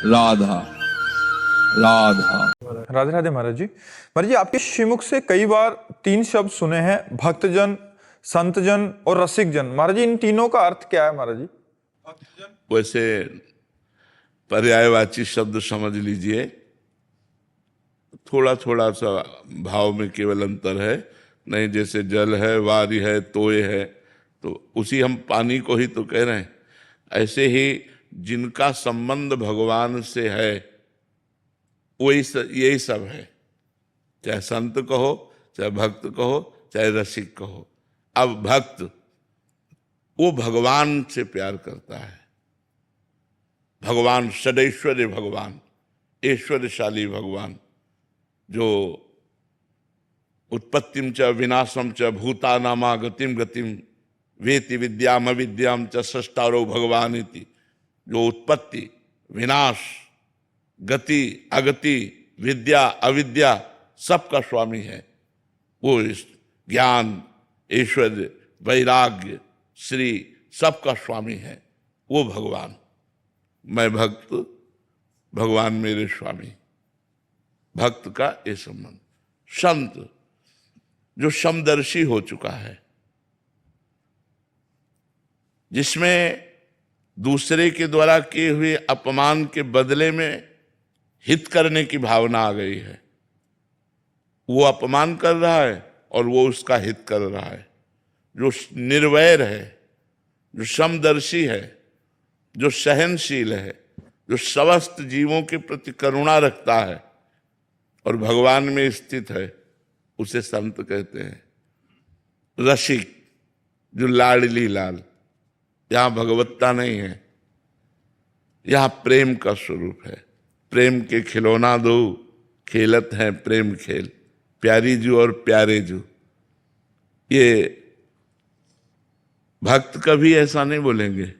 राधा राधा। राधे राधे महाराज जी। महाराज जी, आपके श्रीमुख से कई बार तीन शब्द सुने हैं, भक्तजन, संतजन और रसिकजन। महाराज जी, इन तीनों का अर्थ क्या है महाराज जी? वैसे पर्यायवाची शब्द समझ लीजिए, थोड़ा थोड़ा सा भाव में केवल अंतर है। नहीं, जैसे जल है, वारी है, तोय है, तो उसी हम पानी को ही तो कह रहे हैं। ऐसे ही जिनका संबंध भगवान से है वही यही सब है, चाहे संत कहो, चाहे भक्त कहो, चाहे रसिक कहो। अब भक्त वो भगवान से प्यार करता है, भगवान षडैश्वर्य भगवान, ऐश्वर्यशाली भगवान, जो उत्पत्तिम च विनाशम च भूतानामा गतिम गतिम वेति विद्याम अविद्याम च सष्टारो भगवान इति, जो उत्पत्ति, विनाश, गति, अगति, विद्या, अविद्या सबका स्वामी है। वो इस ज्ञान, ऐश्वर्य, वैराग्य, श्री सबका स्वामी है, वो भगवान। मैं भक्त, भगवान मेरे स्वामी, भक्त का ये संबंध। संत जो समदर्शी हो चुका है, जिसमें दूसरे के द्वारा किए हुए अपमान के बदले में हित करने की भावना आ गई है। वो अपमान कर रहा है और वो उसका हित कर रहा है। जो निर्वैर है, जो समदर्शी है, जो सहनशील है, जो समस्त जीवों के प्रति करुणा रखता है और भगवान में स्थित है, उसे संत कहते हैं। रसिक जो लाडली लाल, यहां भगवत्ता नहीं है, यहां प्रेम का स्वरूप है। प्रेम के खिलौना दो, खेलत हैं प्रेम खेल, प्यारी जू और प्यारे जू। ये भक्त कभी ऐसा नहीं बोलेंगे।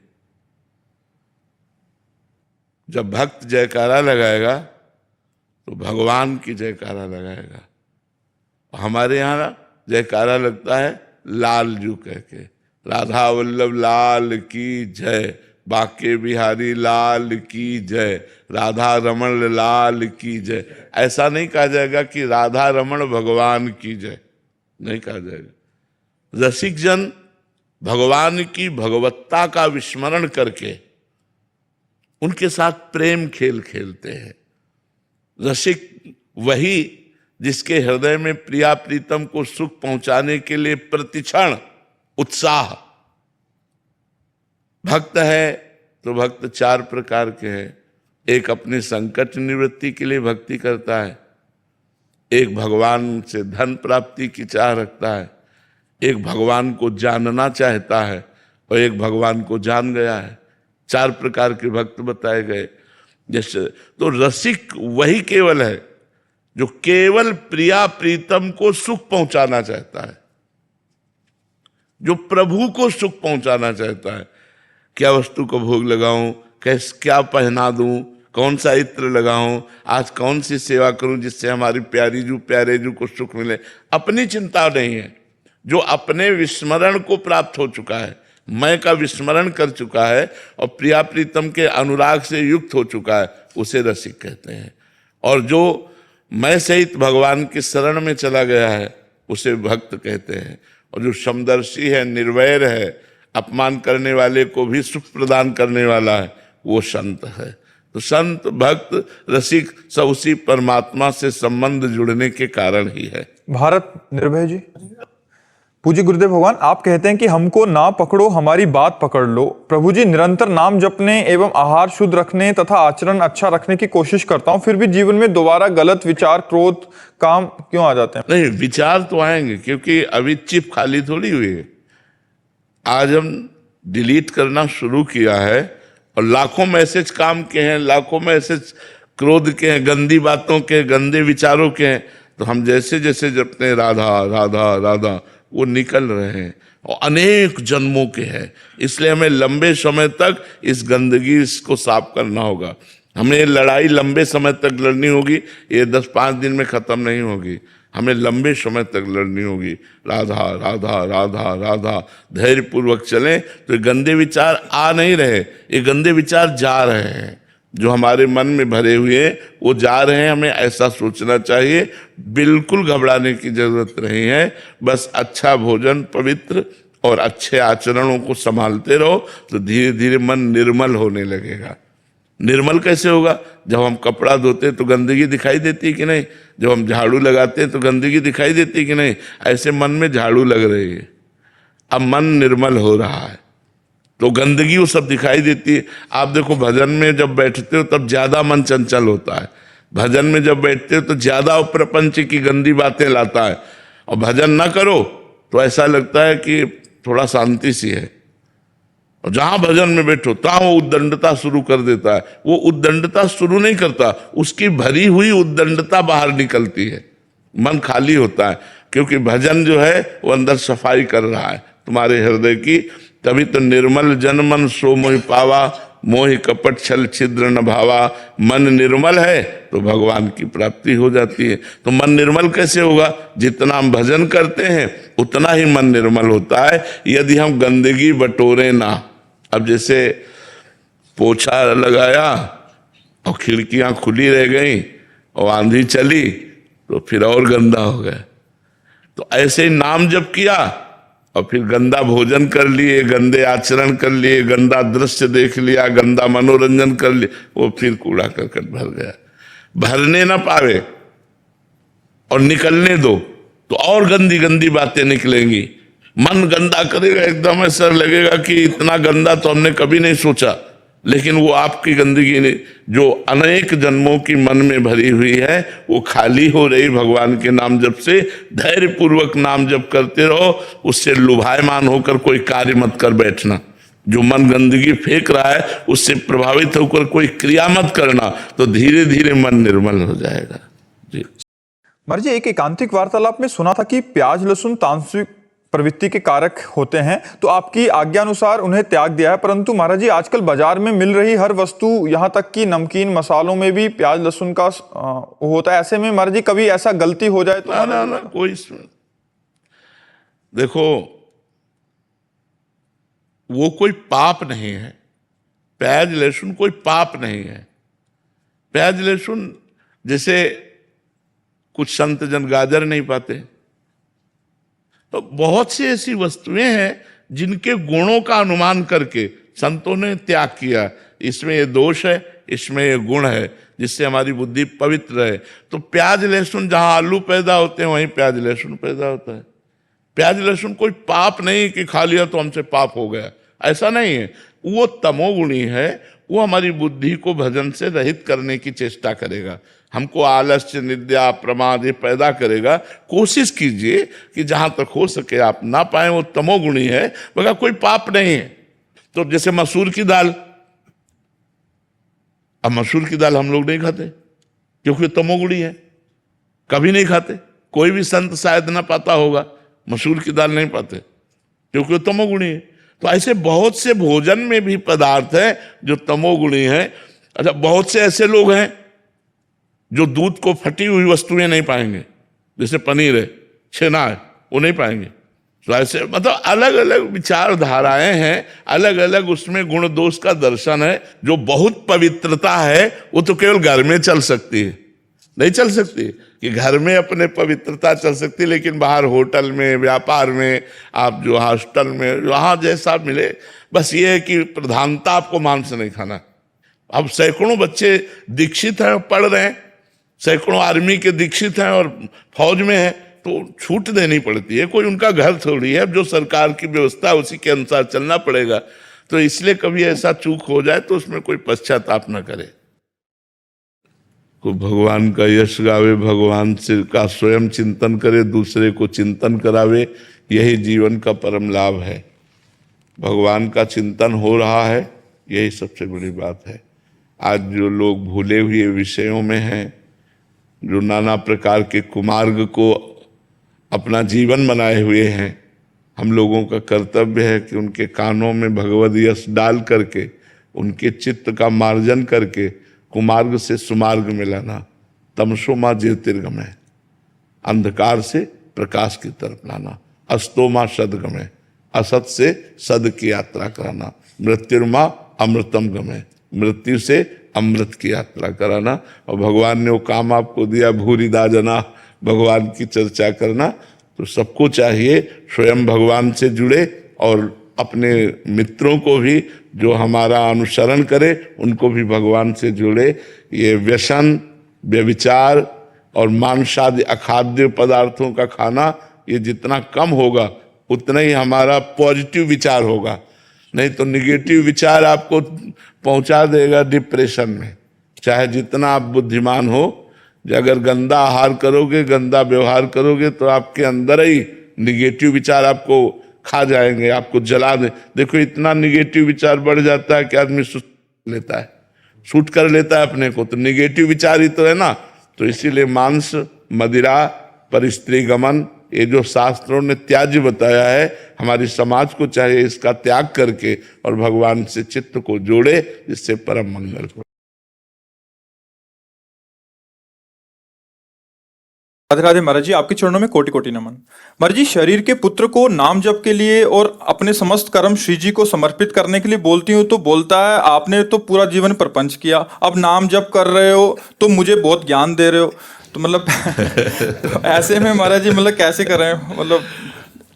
जब भक्त जयकारा लगाएगा तो भगवान की जयकारा लगाएगा। हमारे यहाँ जयकारा लगता है लाल जू कह के, राधा वल्लभ लाल की जय, बाके बिहारी लाल की जय, राधा रमण लाल की जय। ऐसा नहीं कहा जाएगा कि राधा रमण भगवान की जय, नहीं कहा जाएगा। रसिक जन भगवान की भगवत्ता का विस्मरण करके उनके साथ प्रेम खेल खेलते हैं। रसिक वही जिसके हृदय में प्रिया प्रीतम को सुख पहुंचाने के लिए प्रतिक्षण उत्साह। भक्त है तो भक्त चार प्रकार के हैं। एक अपने संकट निवृत्ति के लिए भक्ति करता है, एक भगवान से धन प्राप्ति की चाह रखता है, एक भगवान को जानना चाहता है और एक भगवान को जान गया है। चार प्रकार के भक्त बताए गए। जैसे तो रसिक वही केवल है जो केवल प्रिया प्रीतम को सुख पहुंचाना चाहता है, जो प्रभु को सुख पहुंचाना चाहता है। क्या वस्तु को भोग लगाऊं, क्या पहना दूं, कौन सा इत्र लगाऊं, आज कौन सी सेवा करूं जिससे हमारी प्यारी जू प्यारे जू को सुख मिले। अपनी चिंता नहीं है। जो अपने विस्मरण को प्राप्त हो चुका है, मैं का विस्मरण कर चुका है और प्रिया प्रीतम के अनुराग से युक्त हो चुका है, उसे रसिक कहते हैं। और जो मैं सहित भगवान की शरण में चला गया है, उसे भक्त कहते हैं। और जो समदर्शी है, निर्वैर है, अपमान करने वाले को भी सुख प्रदान करने वाला है, वो संत है। तो संत, भक्त, रसिक सब उसी परमात्मा से संबंध जुड़ने के कारण ही है। भारत निर्भय जी, पूज्य गुरुदेव भगवान, आप कहते हैं कि हमको ना पकड़ो, हमारी बात पकड़ लो। प्रभु जी, निरंतर नाम जपने एवं आहार शुद्ध रखने तथा आचरण अच्छा रखने की कोशिश करता हूं, फिर भी जीवन में दोबारा गलत विचार, क्रोध, काम क्यों आ जाते हैं? नहीं, विचार तो आएंगे, क्योंकि अभी चिप खाली थोड़ी हुई है। आज हम डिलीट करना शुरू किया है और लाखों मैसेज काम के हैं, लाखों मैसेज क्रोध के हैं, गंदी बातों के, गंदे विचारों के हैं। तो हम जैसे जैसे जपते हैं राधा राधा राधा, वो निकल रहे हैं और अनेक जन्मों के हैं। इसलिए हमें लंबे समय तक इस गंदगी को साफ करना होगा। हमें लड़ाई लंबे समय तक लड़नी होगी, ये 10-5 दिन में खत्म नहीं होगी। हमें लंबे समय तक लड़नी होगी। राधा राधा राधा राधा धैर्य पूर्वक चलें तो ये गंदे विचार आ नहीं रहे, ये गंदे विचार जा रहे हैं। जो हमारे मन में भरे हुए हैं वो जा रहे हैं, हमें ऐसा सोचना चाहिए। बिल्कुल घबराने की जरूरत नहीं है। बस अच्छा भोजन, पवित्र और अच्छे आचरणों को संभालते रहो तो धीरे धीरे मन निर्मल होने लगेगा। निर्मल कैसे होगा? जब हम कपड़ा धोते हैं तो गंदगी दिखाई देती है कि नहीं? जब हम झाड़ू लगाते हैं तो गंदगी दिखाई देती है कि नहीं? ऐसे मन में झाड़ू लग रही है, अब मन निर्मल हो रहा है तो गंदगी वो सब दिखाई देती है। आप देखो भजन में जब बैठते हो तब ज्यादा मन चंचल होता है। भजन में जब बैठते हो तो ज्यादा प्रपंच की गंदी बातें लाता है, और भजन ना करो तो ऐसा लगता है कि थोड़ा शांति सी है। और जहां भजन में बैठो तहां वो उद्दंडता शुरू कर देता है। वो उद्दंडता शुरू नहीं करता, उसकी भरी हुई उद्दंडता बाहर निकलती है, मन खाली होता है। क्योंकि भजन जो है वो अंदर सफाई कर रहा है तुम्हारे हृदय की। तभी तो निर्मल जन मन सो मोहि पावा, मोहि कपट छल छिद्र न भावा। मन निर्मल है तो भगवान की प्राप्ति हो जाती है। तो मन निर्मल कैसे होगा? जितना हम भजन करते हैं उतना ही मन निर्मल होता है, यदि हम गंदगी बटोरे ना। अब जैसे पोछा लगाया और खिड़कियां खुली रह गई और आंधी चली तो फिर और गंदा हो गया। तो ऐसे ही नाम जप किया और फिर गंदा भोजन कर लिए, गंदे आचरण कर लिए, गंदा दृश्य देख लिया, गंदा मनोरंजन कर लिया, वो फिर कूड़ा करकट भर गया। भरने ना पावे और निकलने दो तो और गंदी गंदी बातें निकलेंगी। मन गंदा करेगा, एकदम ऐसा लगेगा कि इतना गंदा तो हमने कभी नहीं सोचा। लेकिन वो आपकी गंदगी ने जो अनेक जन्मों की मन में भरी हुई है वो खाली हो रही भगवान के नाम जप से। धैर्य पूर्वक नाम जप करते रहो, उससे लुभायमान होकर कोई कार्य मत कर बैठना। जो मन गंदगी फेंक रहा है उससे प्रभावित होकर कोई क्रिया मत करना, तो धीरे धीरे मन निर्मल हो जाएगा। जी महाराज जी, एक एकांतिक वार्तालाप में सुना था कि प्याज लहसुन तामसिक प्रवृत्ति के कारक होते हैं, तो आपकी आज्ञा अनुसार उन्हें त्याग दिया है। परंतु महाराज जी, आजकल बाजार में मिल रही हर वस्तु, यहाँ तक कि नमकीन मसालों में भी प्याज लहसुन का होता है। ऐसे में महाराज जी कभी ऐसा गलती हो जाए तो? ना कोई देखो, वो कोई पाप नहीं है। प्याज लहसुन कोई पाप नहीं है। प्याज लहसुन जैसे कुछ संत जन गाजर नहीं पाते, तो बहुत सी ऐसी वस्तुएं हैं जिनके गुणों का अनुमान करके संतों ने त्याग किया। इसमें ये दोष है, इसमें ये गुण है, जिससे हमारी बुद्धि पवित्र है। तो प्याज लहसुन, जहां आलू पैदा होते हैं वहीं प्याज लहसुन पैदा होता है। प्याज लहसुन कोई पाप नहीं कि खा लिया तो हमसे पाप हो गया, ऐसा नहीं है। वो तमोगुणी है, वो हमारी बुद्धि को भजन से रहित करने की चेष्टा करेगा, हमको आलस्य, निद्रा, प्रमाद ये पैदा करेगा। कोशिश कीजिए कि जहां तक हो सके आप ना पाए, वो तमोगुणी है, मगर कोई पाप नहीं है। तो जैसे मसूर की दाल, अब मसूर की दाल हम लोग नहीं खाते क्योंकि तमोगुणी है, कभी नहीं खाते। कोई भी संत शायद ना पाता होगा, मसूर की दाल नहीं पाते क्योंकि वो तमोगुणी है। तो ऐसे बहुत से भोजन में भी पदार्थ हैं जो तमोगुणी हैं। अच्छा, बहुत से ऐसे लोग हैं जो दूध को फटी हुई वस्तुएं नहीं पाएंगे, जैसे पनीर है, छेना है, वो नहीं पाएंगे। तो ऐसे मतलब अलग अलग विचारधाराएं हैं, अलग अलग उसमें गुण दोष का दर्शन है। जो बहुत पवित्रता है वो तो केवल घर में चल सकती है, नहीं चल सकती कि घर में अपने पवित्रता चल सकती, लेकिन बाहर होटल में, व्यापार में, आप जो हॉस्टल में, वहां जैसा मिले, बस ये है कि प्रधानता आपको मांस नहीं खाना। अब सैकड़ों बच्चे दीक्षित हैं, पढ़ रहे हैं, सैकड़ों आर्मी के दीक्षित हैं और फौज में हैं, तो छूट देनी पड़ती है। कोई उनका घर थोड़ी है, जो सरकार की व्यवस्था है उसी के अनुसार चलना पड़ेगा। तो इसलिए कभी ऐसा चूक हो जाए तो उसमें कोई पश्चाताप न करे। को भगवान का यश गावे, भगवान से का स्वयं चिंतन करे, दूसरे को चिंतन करावे, यही जीवन का परम लाभ है। भगवान का चिंतन हो रहा है, यही सबसे बड़ी बात है। आज जो लोग भूले हुए विषयों में हैं, जो नाना प्रकार के कुमार्ग को अपना जीवन बनाए हुए हैं, हम लोगों का कर्तव्य है कि उनके कानों में भगवद यश डाल करके, उनके चित्त का मार्जन करके कुमार्ग से सुमार्ग में लाना। तमसो माँ ज्योतिर्गमय, अंधकार से प्रकाश की तरफ लाना। अस्तो माँ सदगमय, असत से सद की यात्रा कराना। मृत्युर्मा अमृतम गमय, मृत्यु से अमृत की यात्रा कराना। और भगवान ने वो काम आपको दिया, भूरिदा जना, भगवान की चर्चा करना। तो सबको चाहिए स्वयं भगवान से जुड़े और अपने मित्रों को भी जो हमारा अनुसरण करे उनको भी भगवान से जुड़े। ये व्यसन, व्यभिचार और मांसादि अखाद्य पदार्थों का खाना ये जितना कम होगा उतना ही हमारा पॉजिटिव विचार होगा। नहीं तो निगेटिव विचार आपको पहुंचा देगा डिप्रेशन में। चाहे जितना आप बुद्धिमान हो, अगर गंदा आहार करोगे, गंदा व्यवहार करोगे तो आपके अंदर ही निगेटिव विचार आपको खा जाएंगे, आपको जला दे। देखो इतना निगेटिव विचार बढ़ जाता है कि आदमी शूट कर लेता है अपने को। तो निगेटिव विचार ही तो है ना। तो इसीलिए मांस, मदिरा, पर स्त्री गमन, ये जो शास्त्रों ने त्याज्य बताया है, हमारी समाज को चाहिए इसका त्याग करके और भगवान से चित्त को जोड़े, जिससे परम मंगल हो। राधे राधे महाराज जी, आपके चरणों में कोटि कोटि नमन। महाराज जी, शरीर के पुत्र को नाम जप के लिए और अपने समस्त कर्म श्री जी को समर्पित करने के लिए बोलती हूँ तो बोलता है आपने तो पूरा जीवन प्रपंच किया, अब नाम जप कर रहे हो तो मुझे बहुत ज्ञान दे रहे हो। तो मतलब ऐसे में महाराज जी मतलब कैसे करें? मतलब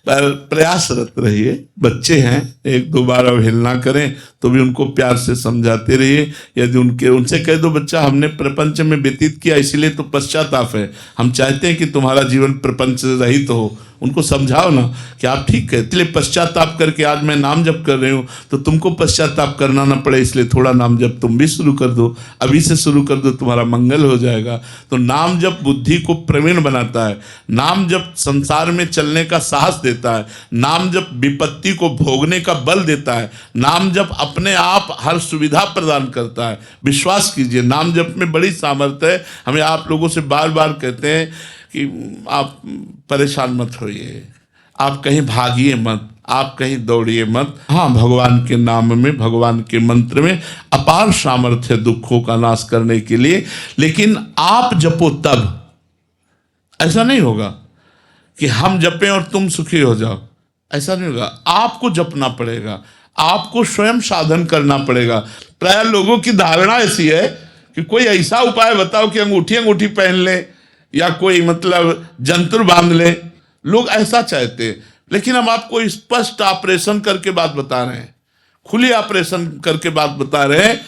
पर प्रयासरत रहिए। बच्चे हैं, एक दो बार अवहेलना ना करें तो भी उनको प्यार से समझाते रहिए। यदि उनसे कह दो बच्चा हमने प्रपंच में व्यतीत किया इसलिए तो पश्चाताप है, हम चाहते हैं कि तुम्हारा जीवन प्रपंच रहित हो, उनको समझाओ ना कि आप ठीक है, इसलिए पश्चाताप करके आज मैं नाम जप कर रही हूँ तो तुमको पश्चाताप करना ना पड़े, इसलिए थोड़ा नाम जप तुम भी शुरू कर दो, अभी से शुरू कर दो, तुम्हारा मंगल हो जाएगा। तो नाम जप बुद्धि को प्रवीण बनाता है, नाम जप संसार में चलने का साहस देता है, नाम जप विपत्ति को भोगने का बल देता है, नाम जप अपने आप हर सुविधा प्रदान करता है। विश्वास कीजिए नाम जप में बड़ी सामर्थ्य है। हमें आप लोगों से बार बार कहते हैं कि आप परेशान मत होइए, आप कहीं भागिए मत, आप कहीं दौड़िए मत। हाँ, भगवान के नाम में, भगवान के मंत्र में अपार सामर्थ्य दुखों का नाश करने के लिए। लेकिन आप जपो तब, ऐसा नहीं होगा कि हम जपें और तुम सुखी हो जाओ, ऐसा नहीं होगा। आपको जपना पड़ेगा, आपको स्वयं साधन करना पड़ेगा। प्राय लोगों की धारणा ऐसी है कि कोई ऐसा उपाय बताओ कि अंगूठी पहन ले या कोई मतलब जंतर बांध ले, लोग ऐसा चाहते हैं। लेकिन हम आपको स्पष्ट ऑपरेशन करके बात बता रहे हैं, खुली ऑपरेशन करके बात बता रहे हैं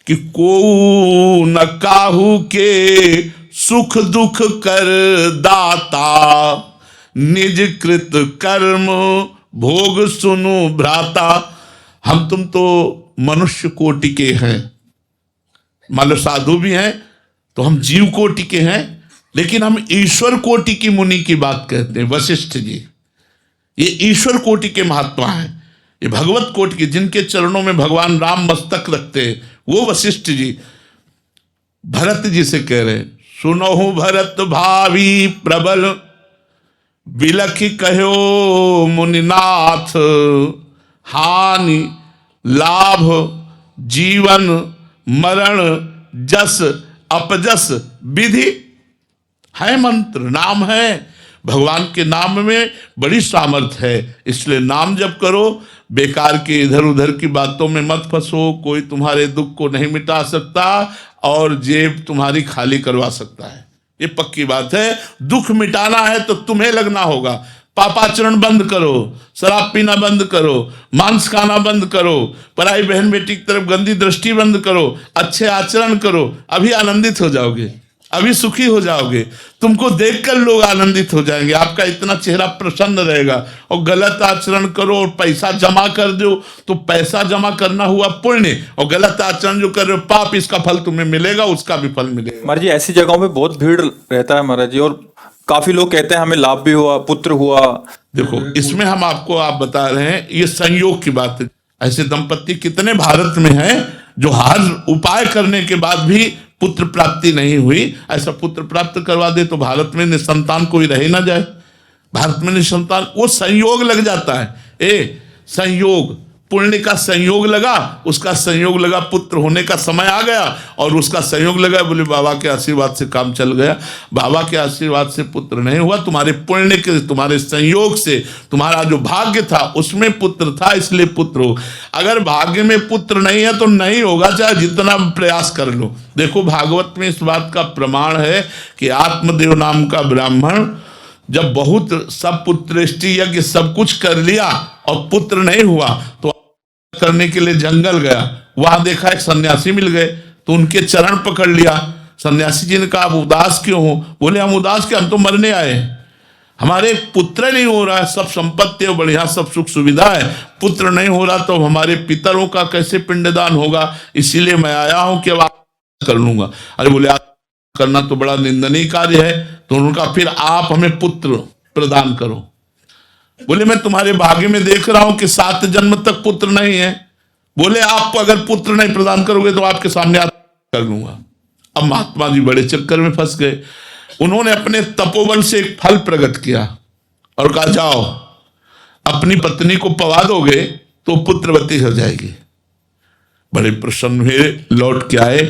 कि को न काहू के सुख दुख कर दाता, निज कृत कर्म भोग सुनु भ्राता। हम तुम तो मनुष्य कोटि के हैं, मान लो साधु भी हैं तो हम जीव कोटि के हैं, लेकिन हम ईश्वर कोटि की मुनि की बात कहते हैं। वशिष्ठ जी ये ईश्वर कोटि के महात्मा हैं, ये भगवत कोटि के, जिनके चरणों में भगवान राम मस्तक रखते हैं, वो वशिष्ठ जी भरत जी से कह रहे, सुनहु भरत भावी प्रबल, बिलखि कहो मुनिनाथ, हानि लाभ जीवन मरण जस अपजस विधि। है मंत्र, नाम है, भगवान के नाम में बड़ी सामर्थ्य है। इसलिए नाम जप करो, बेकार के इधर उधर की बातों में मत फंसो। कोई तुम्हारे दुख को नहीं मिटा सकता और जेब तुम्हारी खाली करवा सकता है, ये पक्की बात है। दुख मिटाना है तो तुम्हें लगना होगा। पापाचरण बंद करो, शराब पीना बंद करो, मांस खाना बंद करो, पराई बहन बेटी की तरफ गंदी दृष्टि बंद करो, अच्छे आचरण करो, अभी आनंदित हो जाओगे, अभी सुखी हो जाओगे। तुमको देखकर लोग आनंदित हो जाएंगे, आपका इतना चेहरा प्रसन्न रहेगा। और गलत आचरण करो और पैसा जमा कर दो तो पैसा जमा करना हुआ पुण्य, और गलत आचरण जो कर रहे हो पाप, इसका फल तुम्हें मिलेगा, उसका भी फल मिलेगा। महाराज जी ऐसी जगहों पे बहुत भीड़ रहता है महाराज जी, और काफी लोग कहते हैं हमें लाभ भी हुआ, पुत्र हुआ। देखो इसमें हम आपको आप बता रहे हैं, ये संयोग की बात है। ऐसे दंपत्ति कितने भारत में हैं जो हर उपाय करने के बाद भी पुत्र प्राप्ति नहीं हुई। ऐसा पुत्र प्राप्त करवा दे तो भारत में निसंतान कोई रह ना जाए। भारत में निसंतान वो संयोग लग जाता है। संयोग पुण्य का संयोग लगा, उसका संयोग लगा, पुत्र होने का समय आ गया और उसका संयोग लगा, बोले बाबा के आशीर्वाद से काम चल गया। बाबा के आशीर्वाद से पुत्र नहीं हुआ, तुम्हारे पुण्य के, तुम्हारे संयोग से, तुम्हारा जो भाग्य था उसमें पुत्र था, इसलिए पुत्र हो। अगर भाग्य में पुत्र नहीं है तो नहीं होगा, चाहे जितना प्रयास कर लो। देखो भागवत में इस बात का प्रमाण है कि आत्मदेव नाम का ब्राह्मण जब बहुत सब पुत्रेष्टि यज्ञ सब कुछ कर लिया और पुत्र नहीं हुआ तो करने के लिए जंगल गया, वहां देखा एक सन्यासी मिल गए तो उनके चरण पकड़ लिया। सन्यासी जी ने कहा आप उदास क्यों हो? बोले हम उदास क्यों, हम तो मरने आए, हमारे पुत्र नहीं हो रहा है, सब संपत्ति है बढ़िया, सब सुख सुविधा है, पुत्र नहीं हो रहा तो हमारे पितरों का कैसे पिंडदान होगा, इसीलिए मैं आया हूं कि अब कर लूंगा। अरे बोले आप करना तो बड़ा निंदनीय कार्य है। तो उनका फिर आप हमें पुत्र प्रदान करो। बोले मैं तुम्हारे भाग्य में देख रहा हूं कि 7 जन्म तक पुत्र नहीं है। बोले आप अगर पुत्र नहीं प्रदान करोगे तो आपके सामने कर लूंगा। अब महात्मा जी बड़े चक्कर में फंस गए। उन्होंने अपने तपोबल से एक फल प्रकट किया और कहा जाओ अपनी पत्नी को पवा दोगे तो पुत्रवती हो जाएगी। बड़े प्रसन्न हुए, लौट के आए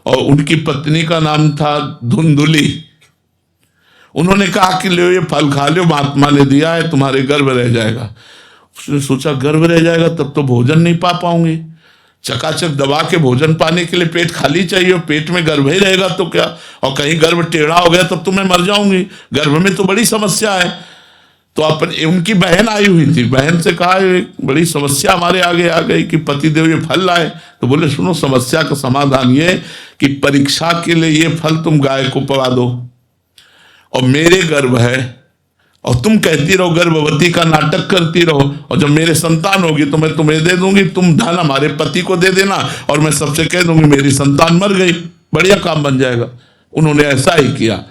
और उनकी पत्नी का नाम था धुंधुली। उन्होंने कहा कि लो ये फल खा लो, महात्मा ने दिया है, तुम्हारे गर्भ रह जाएगा। उसने सोचा गर्भ रह जाएगा तब तो भोजन नहीं पा पाऊंगी, चकाचक दबा के भोजन पाने के लिए पेट खाली चाहिए, पेट में गर्भ ही रहेगा तो क्या, और कहीं गर्भ टेढ़ा हो गया तब तो मैं मर जाऊंगी, गर्भ में तो बड़ी समस्या है। तो अपने उनकी बहन आई हुई थी, बहन से कहा बड़ी समस्या हमारे आगे आ गई कि पतिदेव ये फल लाए। तो बोले सुनो समस्या का समाधान ये कि परीक्षा के लिए ये फल तुम गाय को पवा दो और मेरे गर्भ है और तुम कहती रहो गर्भवती का नाटक करती रहो, और जब मेरे संतान होगी तो मैं तुम्हें दे दूंगी, तुम धन हमारे पति को दे देना और मैं सबसे कह दूंगी मेरी संतान मर गई, बढ़िया काम बन जाएगा। उन्होंने ऐसा ही किया।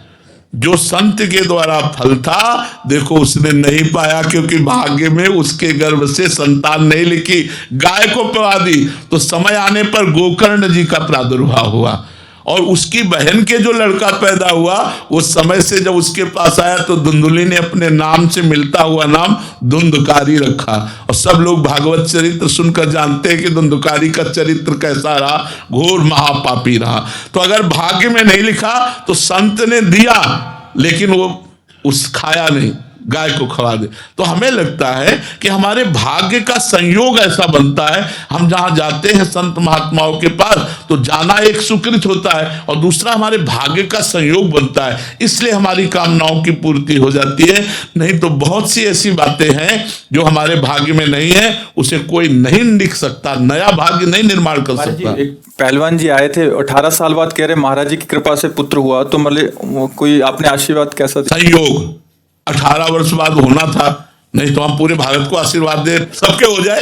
जो संत के द्वारा फल था देखो उसने नहीं पाया, क्योंकि भाग्य में उसके गर्भ से संतान नहीं लिखी, गाय को पवा दी। तो समय आने पर गोकर्ण जी का प्रादुर्भाव हुआ और उसकी बहन के जो लड़का पैदा हुआ उस समय से जब उसके पास आया तो धुंधुली ने अपने नाम से मिलता हुआ नाम धुंधकारी रखा। और सब लोग भागवत चरित्र सुनकर जानते हैं कि धुंधकारी का चरित्र कैसा रहा, घोर महापापी रहा। तो अगर भाग्य में नहीं लिखा तो संत ने दिया लेकिन वो उस खाया नहीं, गाय को खवा दे। तो हमें लगता है कि हमारे भाग्य का संयोग ऐसा बनता है, हम जहां जाते हैं संत महात्माओं के पास तो जाना एक सुकृत होता है और दूसरा हमारे भाग्य का संयोग बनता है, इसलिए हमारी कामनाओं की पूर्ति हो जाती है। नहीं तो बहुत सी ऐसी बातें हैं जो हमारे भाग्य में नहीं है, उसे कोई नहीं लिख सकता, नया भाग्य नहीं निर्माण कर सकता। एक पहलवान जी आए थे 18 साल बाद, कह रहे महाराज जी की कृपा से पुत्र हुआ, तो मतलब कोई आपने आशीर्वाद कैसा? संयोग 18 वर्ष बाद होना था, नहीं तो हम पूरे भारत को आशीर्वाद दे सबके हो जाए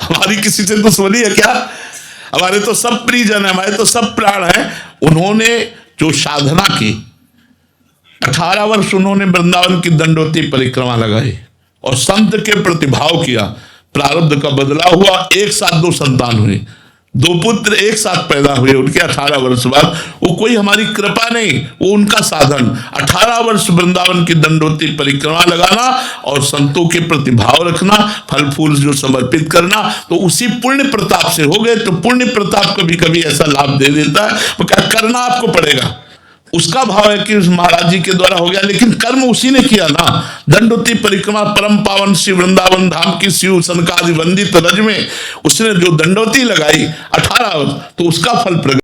हमारी किसी से दुश्मनी है क्या? हमारे तो सब परिजन है, हमारे तो सब प्राण है। उन्होंने जो साधना की 18 वर्ष उन्होंने वृंदावन की दंडवती परिक्रमा लगाई और संत के प्रतिभाव किया, प्रारब्ध का बदलाव हुआ, एक साथ 2 संतान हुई, 2 पुत्र एक साथ पैदा हुए उनके 18 वर्ष बाद। वो कोई हमारी कृपा नहीं, वो उनका साधन। 18 वर्ष वृंदावन की दंडवती परिक्रमा लगाना और संतों के प्रतिभाव रखना, फल फूल जो समर्पित करना, तो उसी पुण्य प्रताप से हो गए। तो पुण्य प्रताप कभी कभी ऐसा लाभ दे देता है, वो क्या करना आपको पड़ेगा, उसका भाव है कि उस महाराज जी के द्वारा हो गया, लेकिन कर्म उसी ने किया ना। दंडवती परिक्रमा परम पावन श्री वृंदावन धाम की शिव सनकादि वंदित रज में उसने जो दंडवती लगाई 18 वर्ष, तो उसका फल प्रकट